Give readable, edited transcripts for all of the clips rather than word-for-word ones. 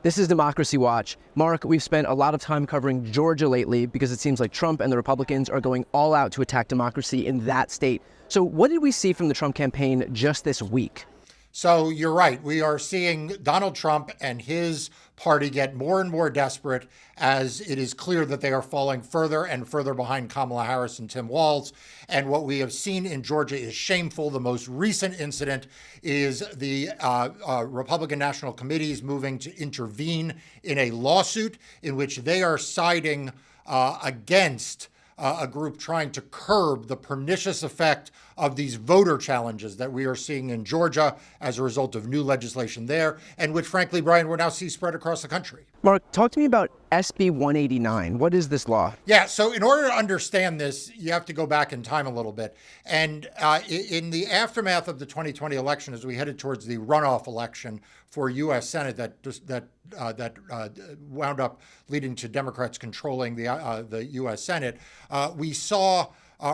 This is Democracy Watch. Mark, we've spent a lot of time covering Georgia lately because it seems like Trump and the Republicans are going all out to attack democracy in that state. So what did we see from the Trump campaign just this week? So you're right. We are seeing Donald Trump and his party get more and more desperate as it is clear that they are falling further and further behind Kamala Harris and Tim Walz. And what we have seen in Georgia is shameful. The most recent incident is the Republican National Committee is moving to intervene in a lawsuit in which they are siding against a group trying to curb the pernicious effect of these voter challenges that we are seeing in Georgia as a result of new legislation there, and which, frankly, Brian, we're now seeing spread across the country. Mark, talk to me about SB 189. What is this law? Yeah, so in order to understand this, you have to go back in time a little bit. And in the aftermath of the 2020 election, as we headed towards the runoff election for U.S. Senate that wound up leading to Democrats controlling the U.S. Senate, we saw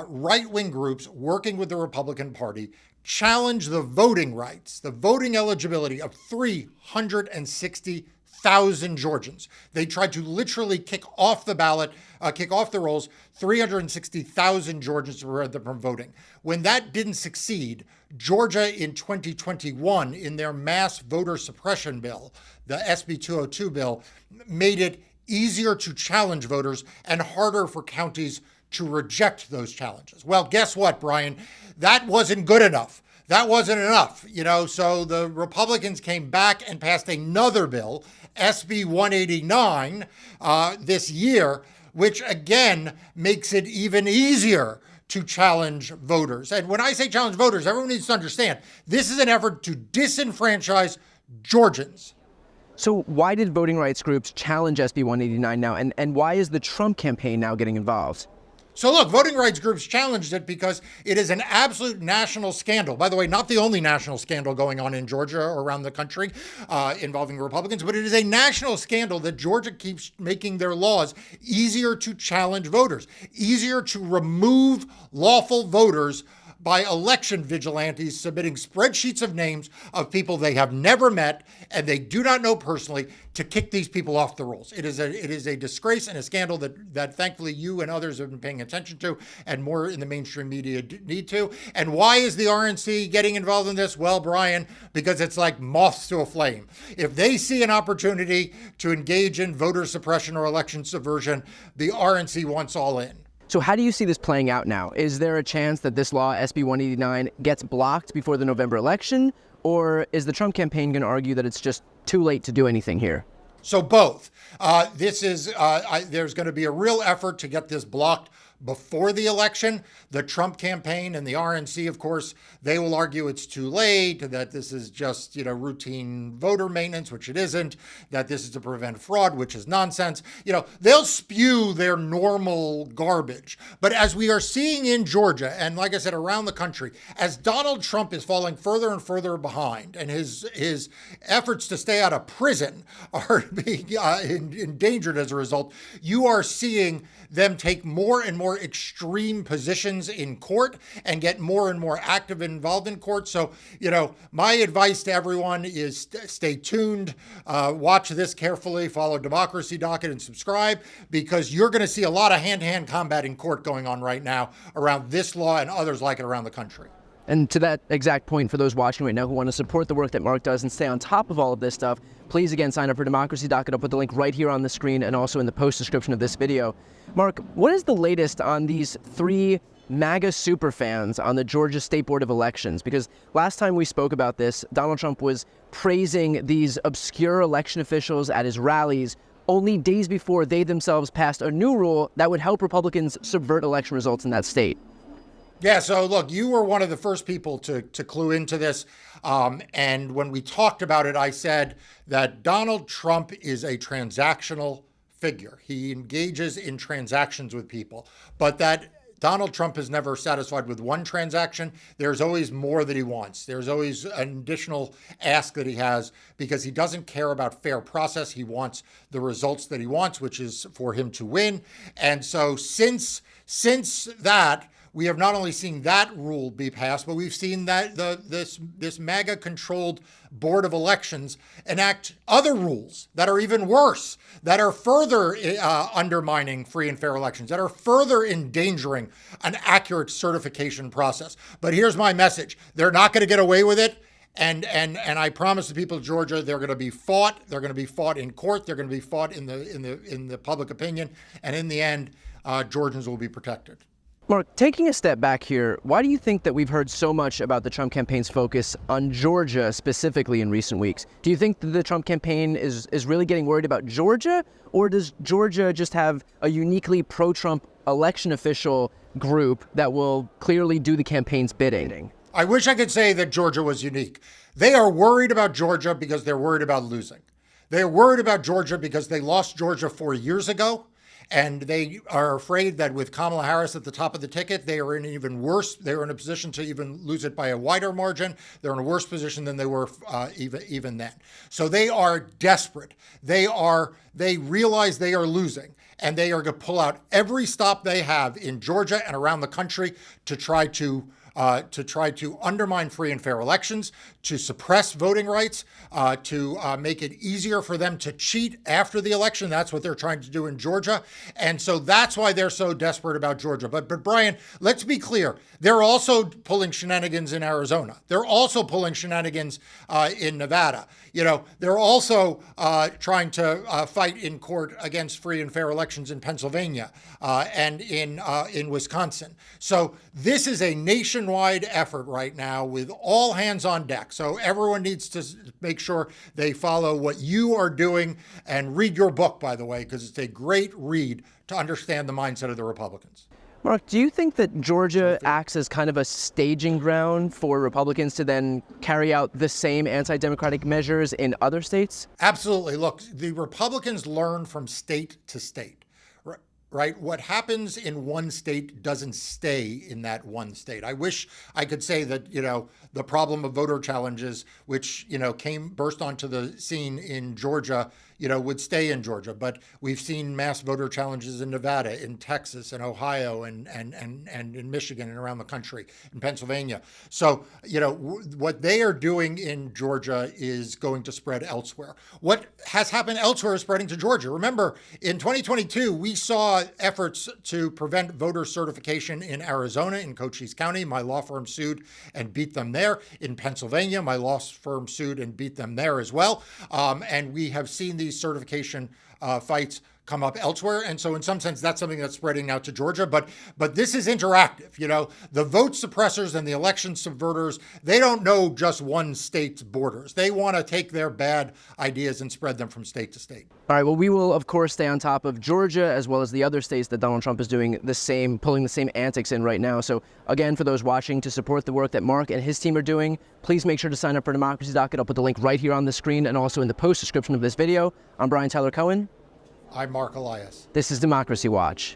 right-wing groups working with the Republican Party challenge the voting rights, the voting eligibility of 360,000 Georgians. They tried to literally kick off the ballot, kick off the rolls, 360,000 Georgians to prevent them from voting. When that didn't succeed, Georgia in 2021, in their mass voter suppression bill, the SB 202 bill, made it easier to challenge voters and harder for counties to reject those challenges. Well, guess what, Brian? That wasn't good enough. That wasn't enough, so the Republicans came back and passed another bill, SB 189, this year, which again makes it even easier to challenge voters. And when I say challenge voters, everyone needs to understand this is an effort to disenfranchise Georgians. So why did voting rights groups challenge SB 189 now, and why is the Trump campaign now getting involved? So look, voting rights groups challenged it because it is an absolute national scandal. By the way, not the only national scandal going on in Georgia or around the country involving Republicans, but it is a national scandal that Georgia keeps making their laws easier to challenge voters, easier to remove lawful voters by election vigilantes submitting spreadsheets of names of people they have never met and they do not know personally to kick these people off the rolls. It is a disgrace and a scandal that thankfully you and others have been paying attention to and more in the mainstream media need to. And why is the RNC getting involved in this? Well, Brian, because it's like moths to a flame. If they see an opportunity to engage in voter suppression or election subversion, the RNC wants all in. So how do you see this playing out now? Is there a chance that this law, SB 189, gets blocked before the November election? Or is the Trump campaign going to argue that it's just too late to do anything here? So both. There's going to be a real effort to get this blocked before the election. The Trump campaign and the RNC, of course, they will argue it's too late, that this is just, routine voter maintenance, which it isn't, that this is to prevent fraud, which is nonsense. They'll spew their normal garbage. But as we are seeing in Georgia, and like I said, around the country, as Donald Trump is falling further and further behind, and his efforts to stay out of prison are being endangered as a result, you are seeing them take more and more extreme positions in court and get more and more active and involved in court. So, my advice to everyone is stay tuned, watch this carefully, follow Democracy Docket and subscribe, because you're going to see a lot of hand-to-hand combat in court going on right now around this law and others like it around the country. And to that exact point, for those watching right now who want to support the work that Mark does and stay on top of all of this stuff, please again sign up for Democracy Docket. I'll put the link right here on the screen and also in the post description of this video. Mark, what is the latest on these three MAGA superfans on the Georgia State Board of Elections? Because last time we spoke about this, Donald Trump was praising these obscure election officials at his rallies only days before they themselves passed a new rule that would help Republicans subvert election results in that state. Yeah, so look, you were one of the first people to clue into this. And when we talked about it, I said that Donald Trump is a transactional figure. He engages in transactions with people, but that Donald Trump is never satisfied with one transaction. There's always more that he wants. There's always an additional ask that he has because he doesn't care about fair process. He wants the results that he wants, which is for him to win. And so since that, we have not only seen that rule be passed, but we've seen that this MAGA-controlled Board of Elections enact other rules that are even worse, that are further undermining free and fair elections, that are further endangering an accurate certification process. But here's my message. They're not going to get away with it. And I promise the people of Georgia, they're going to be fought. They're going to be fought in court. They're going to be fought in the public opinion. And in the end, Georgians will be protected. Marc, taking a step back here, why do you think that we've heard so much about the Trump campaign's focus on Georgia specifically in recent weeks? Do you think that the Trump campaign is really getting worried about Georgia, or does Georgia just have a uniquely pro-Trump election official group that will clearly do the campaign's bidding? I wish I could say that Georgia was unique. They are worried about Georgia because they're worried about losing. They're worried about Georgia because they lost Georgia 4 years ago. And they are afraid that with Kamala Harris at the top of the ticket, they are in even worse. They are in a position to even lose it by a wider margin. They're in a worse position than they were even then. So they are desperate. They realize they are losing, and they are going to pull out every stop they have in Georgia and around the country to try to undermine free and fair elections, to suppress voting rights, to make it easier for them to cheat after the election. That's what they're trying to do in Georgia. And so that's why they're so desperate about Georgia. But Brian, let's be clear. They're also pulling shenanigans in Arizona. They're also pulling shenanigans in Nevada. You know, they're also trying to fight in court against free and fair elections in Pennsylvania and in Wisconsin. So this is a nationwide effort right now with all hands on deck. So everyone needs to make sure they follow what you are doing and read your book, by the way, because it's a great read to understand the mindset of the Republicans. Marc, do you think that Georgia acts as kind of a staging ground for Republicans to then carry out the same anti-democratic measures in other states? Absolutely. Look, the Republicans learn from state to state. Right? What happens in one state doesn't stay in that one state. I wish I could say that, you know, the problem of voter challenges, which, you know, burst onto the scene in Georgia, you know, would stay in Georgia. But we've seen mass voter challenges in Nevada, in Texas, and Ohio, and in Michigan, and around the country, in Pennsylvania. So, you know, what they are doing in Georgia is going to spread elsewhere. What has happened elsewhere is spreading to Georgia. Remember, in 2022, we saw efforts to prevent voter certification in Arizona, in Cochise County. My law firm sued and beat them there. In Pennsylvania, my law firm sued and beat them there as well. And we have seen these certification fights come up elsewhere. And so in some sense, that's something that's spreading now to Georgia. But this is interactive. You know, the vote suppressors and the election subverters, they don't know just one state's borders. They want to take their bad ideas and spread them from state to state. All right. Well, we will, of course, stay on top of Georgia as well as the other states that Donald Trump is doing the same, pulling the same antics in right now. So again, for those watching, to support the work that Marc and his team are doing, please make sure to sign up for Democracy Docket. I'll put the link right here on the screen and also in the post description of this video. I'm Brian Tyler Cohen. I'm Marc Elias. This is Democracy Watch.